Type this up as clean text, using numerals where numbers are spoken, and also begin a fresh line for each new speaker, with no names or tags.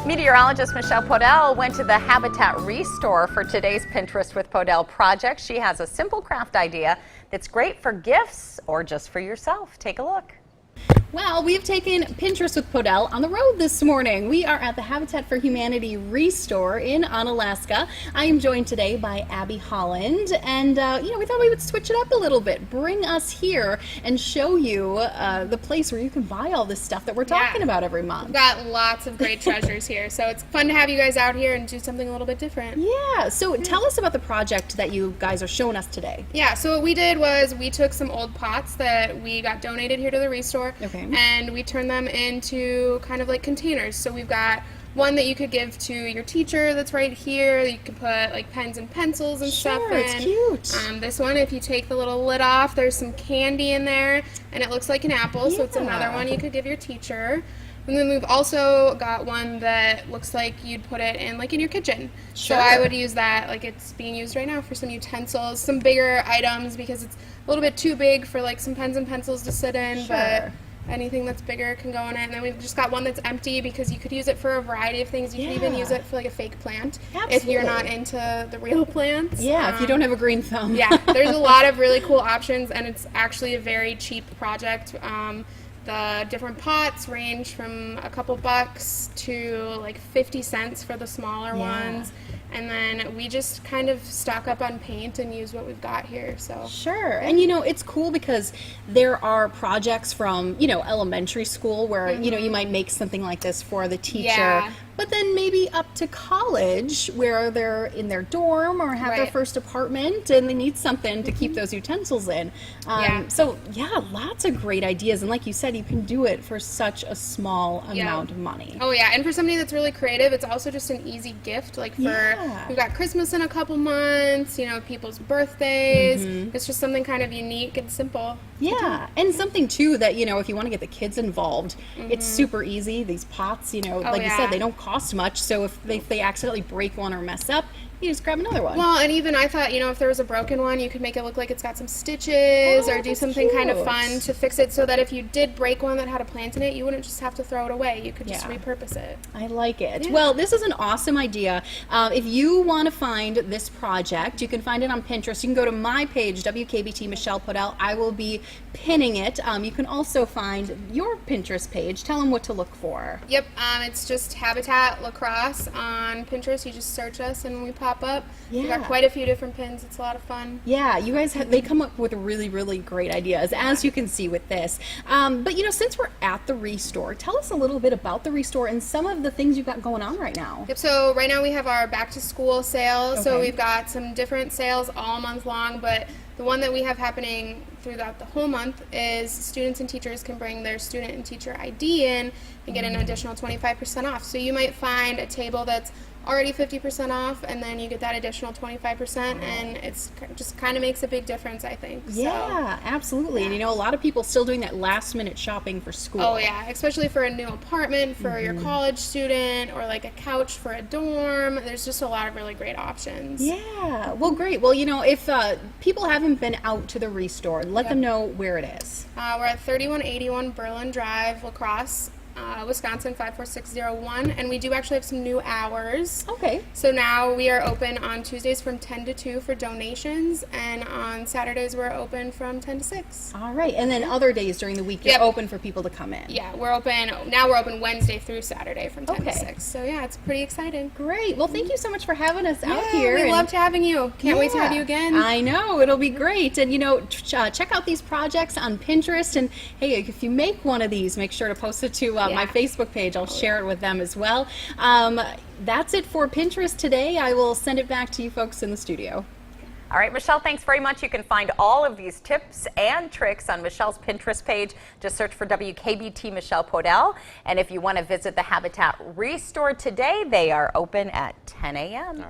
Meteorologist Michelle Poedel went to the Habitat Restore for today's Pinterest with Poedel project. She has a simple craft idea that's great for gifts or just for yourself. Take a look.
Well, we've taken Pinterest with Poedel on the road this morning. We are at the Habitat for Humanity Restore in Onalaska. I am joined today by Abby Holland, and we thought we would switch it up a little bit, bring us here and show you the place where you can buy all this stuff that we're talking about every month.
We've got lots of great treasures here, so it's fun to have you guys out here and do something a little bit different.
Yeah, so tell us about the project that you guys are showing us today.
Yeah, so what we did was we took some old pots that we got donated here to the Restore.
Okay.
And we turned them into kind of like containers. So we've got one that you could give to your teacher that's right here. You can put like pens and pencils and stuff in.
It's cute.
This one, if you take the little lid off, there's some candy in there, and it looks like an apple, so it's another one you could give your teacher. And then we've also got one that looks like you'd put it in your kitchen.
Sure.
So I would use that like it's being used right now for some utensils, some bigger items because it's a little bit too big for like some pens and pencils to sit in, but anything that's bigger can go in it. And then we've just got one that's empty because you could use it for a variety of things. You can even use it for like a fake plant if you're not into the real plants.
Yeah, if you don't have a green thumb.
Yeah, there's a lot of really cool options, and it's actually a very cheap project. The different pots range from a couple bucks to like 50 cents for the smaller ones. And then we just kind of stock up on paint and use what we've got here. So
sure. And it's cool because there are projects from elementary school where you might make something like this for the teacher, but then maybe up to college where they're in their dorm or have their first apartment and they need something to keep those utensils in. So yeah, lots of great ideas, and like you said, you can do it for such a small amount of money.
Oh yeah, and for somebody that's really creative, it's also just an easy gift. Like for we've got Christmas in a couple months, people's birthdays. It's just something kind of unique and simple.
Yeah, and something too that if you want to get the kids involved, it's super easy. These pots, like you said, they don't cost much. So if they accidentally break one or mess up, you just grab another one.
Well, and even I thought, if there was a broken one, you could make it look like it's got some stitches or do something kind of fun to fix it so that if you did break one that had a plant in it, you wouldn't just have to throw it away. You could just repurpose it.
I like it. Well, this is an awesome idea. If you want to find this project, you can find it on Pinterest. You can go to my page, WKBT Michelle Poedel. I will be pinning it. You can also find your Pinterest page. Tell them what to look for.
Yep, it's just Habitat Lacrosse on Pinterest. You just search us and we pop up. We've got quite a few different pins. It's a lot of fun.
Yeah, you guys they come up with really, really great ideas, as you can see with this. But since we're at the Restore, tell us a little bit about the Restore and some of the things you've got going on right now.
Yep, so right now we have our back to school sale. So we've got some different sales all month long, but the one that we have happening throughout the whole month is students and teachers can bring their student and teacher ID in and get an additional 25% off. So you might find a table that's already 50% off, and then you get that additional 25%, and it's just kind of makes a big difference, I think.
Yeah, absolutely. And a lot of people still doing that last minute shopping for school.
Oh yeah, especially for a new apartment for your college student, or like a couch for a dorm. There's just a lot of really great options.
Yeah, well great. Well, if people haven't been out to the Restore, let them know where it is.
We're at 3181 Berlin Drive, Lacrosse, Wisconsin 54601, and we do actually have some new hours.
Okay.
So now we are open on Tuesdays from 10 to 2 for donations, and on Saturdays we're open from 10 to 6.
All right, and then other days during the week you're open for people to come in.
Yeah, we're open Wednesday through Saturday from 10 to 6. So yeah, it's pretty exciting.
Great. Well, thank you so much for having us out here.
We loved having you. Can't wait to have you again.
I know, it'll be great. And check out these projects on Pinterest, and hey, if you make one of these, make sure to post it to my Facebook page. I'll share it with them as well. That's it for Pinterest today. I will send it back to you folks in the studio.
All right, Michelle, thanks very much. You can find all of these tips and tricks on Michelle's Pinterest page. Just search for WKBT Michelle Poedel. And if you want to visit the Habitat Restore today, they are open at 10 a.m.